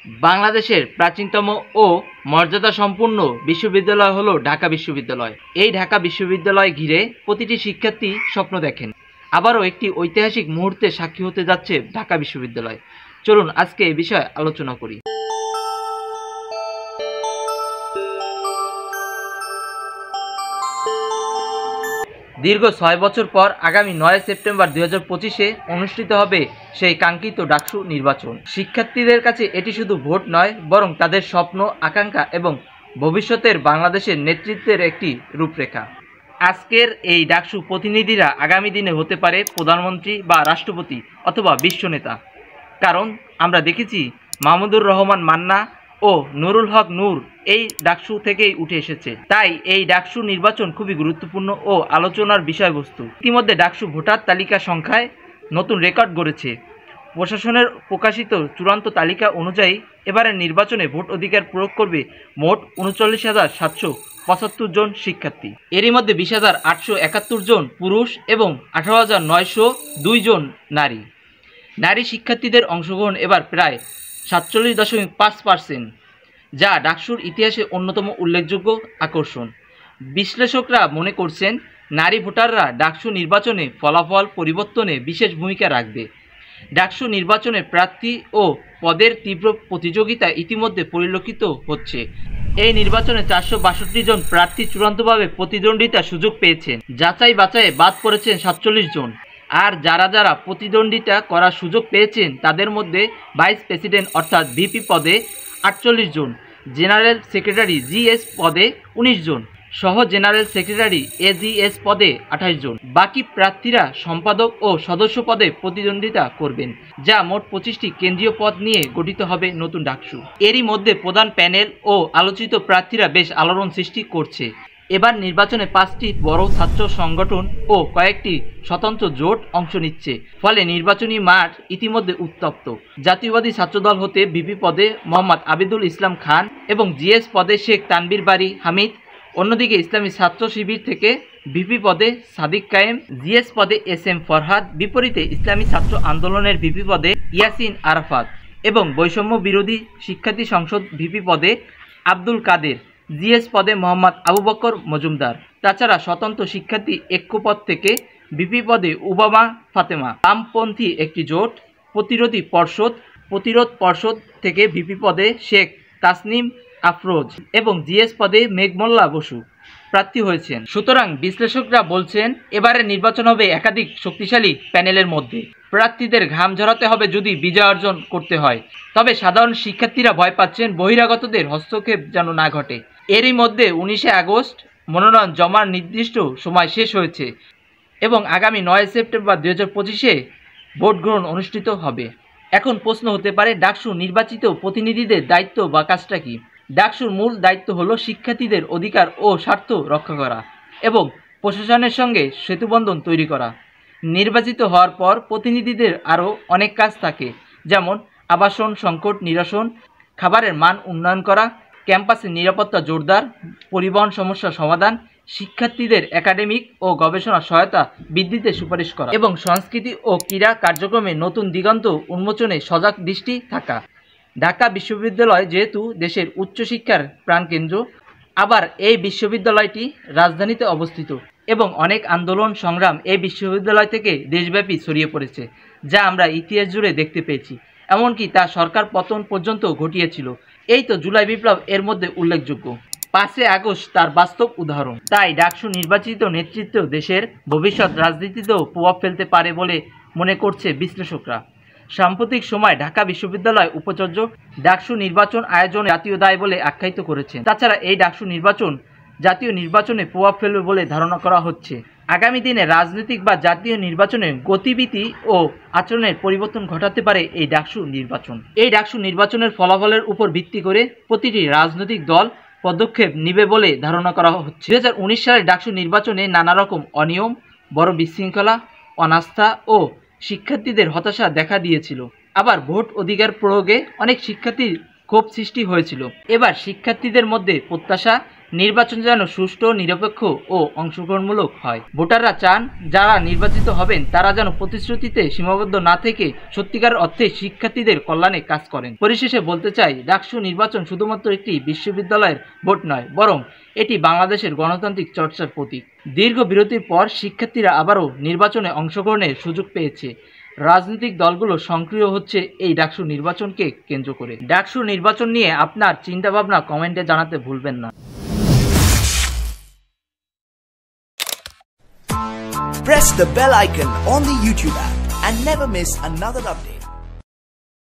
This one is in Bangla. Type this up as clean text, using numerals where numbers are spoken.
বাংলাদেশের প্রাচীনতম ও মর্যাদা সম্পন্ন বিশ্ববিদ্যালয় হলো ঢাকা বিশ্ববিদ্যালয়। এই ঢাকা বিশ্ববিদ্যালয় ঘিরে প্রতিটি শিক্ষার্থী স্বপ্ন দেখেন। আবারও একটি ঐতিহাসিক মুহূর্তে সাক্ষী হতে যাচ্ছে ঢাকা বিশ্ববিদ্যালয়। চলুন আজকে এই বিষয়ে আলোচনা করি। দীর্ঘ ৬ বছর পর আগামী ৯ সেপ্টেম্বর ২০২৫-এ অনুষ্ঠিত হবে সেই কাঙ্ক্ষিত ডাকসু নির্বাচন। শিক্ষার্থীদের কাছে এটি শুধু ভোট নয়, বরং তাদের স্বপ্ন, আকাঙ্ক্ষা এবং ভবিষ্যতের বাংলাদেশের নেতৃত্বের একটি রূপরেখা। আজকের এই ডাকসু প্রতিনিধিরা আগামী দিনে হতে পারে প্রধানমন্ত্রী বা রাষ্ট্রপতি অথবা বিশ্বনেতা। কারণ আমরা দেখেছি মাহমুদুর রহমান মান্না ও নুরুল হক নূর এই ডাকসু থেকেই উঠে এসেছে। তাই এই ডাকসু নির্বাচন খুবই গুরুত্বপূর্ণ ও আলোচনার বিষয়বস্তু। ইতিমধ্যে ডাকসু ভোটার তালিকা সংখ্যায় নতুন রেকর্ড গড়েছে। প্রশাসনের প্রকাশিত চূড়ান্ত তালিকা অনুযায়ী এবারের নির্বাচনে ভোট অধিকার প্রয়োগ করবে মোট ৩৯,৭৭৫ জন শিক্ষার্থী। এরই মধ্যে ২০,৮৭১ জন পুরুষ এবং ১৮,৯০২ জন নারী। নারী শিক্ষার্থীদের অংশগ্রহণ এবার প্রায় ৪৭.৫%, যা ডাকসুর ইতিহাসে অন্যতম উল্লেখযোগ্য আকর্ষণ। বিশ্লেষকরা মনে করছেন নারী ভোটাররা ডাকসু নির্বাচনে ফলাফল পরিবর্তনে বিশেষ ভূমিকা রাখবে। ডাকসু নির্বাচনে প্রার্থী ও পদের তীব্র প্রতিযোগিতা ইতিমধ্যে পরিলক্ষিত হচ্ছে। এই নির্বাচনে ৪৬২ জন প্রার্থী চূড়ান্তভাবে প্রতিদ্বন্দ্বিতার সুযোগ পেয়েছেন। যাচাই বাছাইয়ে বাদ পড়েছেন ৪৭ জন। আর যারা প্রতিদ্বন্দ্বিতা করার সুযোগ পেয়েছেন তাদের মধ্যে ভাইস প্রেসিডেন্ট অর্থাৎ ভিপি পদে ৪৮ জন, জেনারেল সেক্রেটারি জিএস পদে ১৯ জন, সহ জেনারেল সেক্রেটারি এজিএস পদে ২৮ জন। বাকি প্রার্থীরা সম্পাদক ও সদস্য পদে প্রতিদ্বন্দ্বিতা করবেন, যা মোট ২৫টি কেন্দ্রীয় পদ নিয়ে গঠিত হবে নতুন ডাকসু। এরই মধ্যে প্রধান প্যানেল ও আলোচিত প্রার্থীরা বেশ আলোড়ন সৃষ্টি করছে। এবার নির্বাচনে ৫টি বড় ছাত্র সংগঠন ও কয়েকটি স্বতন্ত্র জোট অংশ নিচ্ছে, ফলে নির্বাচনী মাঠ ইতিমধ্যে উত্তপ্ত। জাতীয়বাদী ছাত্রদল হতে ভিপি পদে মোহাম্মদ আবিদুল ইসলাম খান এবং জিএস পদে শেখ তানবীর বারী হামিদ, অন্যদিকে ইসলামী ছাত্র শিবির থেকে ভিপি পদে সাদিক কায়েম, জিএস পদে এস এম ফরহাদ, বিপরীতে ইসলামী ছাত্র আন্দোলনের ভিপি পদে ইয়াসিন আরাফাত এবং বৈষম্য বিরোধী শিক্ষার্থী সংসদ ভিপি পদে আব্দুল কাদের, জিএস পদে মোহাম্মদ আবু বকর মজুমদার। তাছাড়া স্বতন্ত্র শিক্ষার্থী ঐক্য পদ থেকে ভিপি পদে উবামা ফাতেমা, বামপন্থী একটি জোট প্রতিরোধ পর্ষদ থেকে ভিপি পদে শেখ তাসনিম আফরোজ এবং জিএস পদে মেঘমোল্লা বসু প্রার্থী হয়েছেন। সুতরাং বিশ্লেষকরা বলছেন এবারের নির্বাচন হবে একাধিক শক্তিশালী প্যানেলের মধ্যে। প্রার্থীদের ঘাম ঝরাতে হবে যদি বিজয় অর্জন করতে হয়। তবে সাধারণ শিক্ষার্থীরা ভয় পাচ্ছেন বহিরাগতদের হস্তক্ষেপ যেন না ঘটে। এরই মধ্যে ১৯ আগস্ট মনোনয়ন জমার নির্দিষ্ট সময় শেষ হয়েছে এবং আগামী ৯ সেপ্টেম্বর ২০২৫-এ ভোট গ্রহণ অনুষ্ঠিত হবে। এখন প্রশ্ন হতে পারে, ডাকসু নির্বাচিত প্রতিনিধিদের দায়িত্ব বা কাজটা কি? ডাকসুর মূল দায়িত্ব হলো শিক্ষার্থীদের অধিকার ও স্বার্থ রক্ষা করা এবং প্রশাসনের সঙ্গে সেতুবন্ধন তৈরি করা। নির্বাচিত হওয়ার পর প্রতিনিধিদের আরও অনেক কাজ থাকে, যেমন আবাসন সংকট নিরসন, খাবারের মান উন্নয়ন করা, ক্যাম্পাসের নিরাপত্তা জোরদার, পরিবহন সমস্যা সমাধান, শিক্ষার্থীদের একাডেমিক ও গবেষণা সহায়তা বৃদ্ধিতে সুপারিশ করা এবং সংস্কৃতি ও ক্রীড়া কার্যক্রমে নতুন দিগন্ত উন্মোচনে সজাগ দৃষ্টি থাকা। ঢাকা বিশ্ববিদ্যালয় যেহেতু দেশের উচ্চশিক্ষার প্রাণকেন্দ্র, আবার এই বিশ্ববিদ্যালয়টি রাজধানীতে অবস্থিত এবং অনেক আন্দোলন সংগ্রাম এই বিশ্ববিদ্যালয় থেকে দেশব্যাপী ছড়িয়ে পড়েছে, যা আমরা ইতিহাস জুড়ে দেখতে পেয়েছি। এমনকি তা সরকার পতন পর্যন্ত ঘটিয়েছিল। এই তো জুলাই বিপ্লব এর মধ্যে উল্লেখযোগ্য। ৫ আগস্ট তার বাস্তব উদাহরণ। তাই ডাকসু নির্বাচিত নেতৃত্ব দেশের ভবিষ্যৎ রাজনীতিতেও প্রভাব ফেলতে পারে বলে মনে করছে বিশ্লেষকরা। সাম্প্রতিক সময় ঢাকা বিশ্ববিদ্যালয় উপাচার্য ডাকসু নির্বাচন আয়োজন জাতীয় দায় বলে আখ্যায়িত করেছেন। তাছাড়া এই ডাকসু নির্বাচন জাতীয় নির্বাচনে প্রভাব ফেলবে বলে ধারণা করা হচ্ছে। আগামী দিনে রাজনৈতিক বা জাতীয় নির্বাচনে গতিবিধি ও আচরণের পরিবর্তন ঘটাতে পারে এই ডাকসু নির্বাচন। এই ডাকসু নির্বাচনের ফলাফলের উপর ভিত্তি করে প্রতিটি রাজনৈতিক দল পদক্ষেপ নেবে বলে ধারণা করা হচ্ছে। ২০১৯ সালের ডাকসু নির্বাচনে নানা রকম অনিয়ম, বড় বিশৃঙ্খলা, অনাস্থা ও শিক্ষার্থীদের হতাশা দেখা দিয়েছিল। আবার ভোট অধিকার প্রয়োগে অনেক শিক্ষার্থীর ক্ষোভ সৃষ্টি হয়েছিল। এবার শিক্ষার্থীদের মধ্যে প্রত্যাশা নির্বাচন যেন সুষ্ঠু, নিরপেক্ষ ও অংশগ্রহণমূলক হয়। ভোটাররা চান যারা নির্বাচিত হবেন তারা যেন প্রতিশ্রুতিতে সীমাবদ্ধ না থেকে সত্যিকার অর্থে শিক্ষার্থীদের কল্যাণে কাজ করেন। পরিশেষে বলতে চাই, ডাকসু নির্বাচন শুধুমাত্র একটি বিশ্ববিদ্যালয়ের ভোট নয়, বরং এটি বাংলাদেশের গণতান্ত্রিক চর্চার প্রতীক। দীর্ঘ বিরতির পর শিক্ষার্থীরা আবারও নির্বাচনে অংশগ্রহণের সুযোগ পেয়েছে। রাজনৈতিক দলগুলো সক্রিয় হচ্ছে এই ডাকসু নির্বাচনকে কেন্দ্র করে। ডাকসু নির্বাচন নিয়ে আপনার চিন্তাভাবনা কমেন্টে জানাতে ভুলবেন না। Press the bell icon on the YouTube app and never miss another update.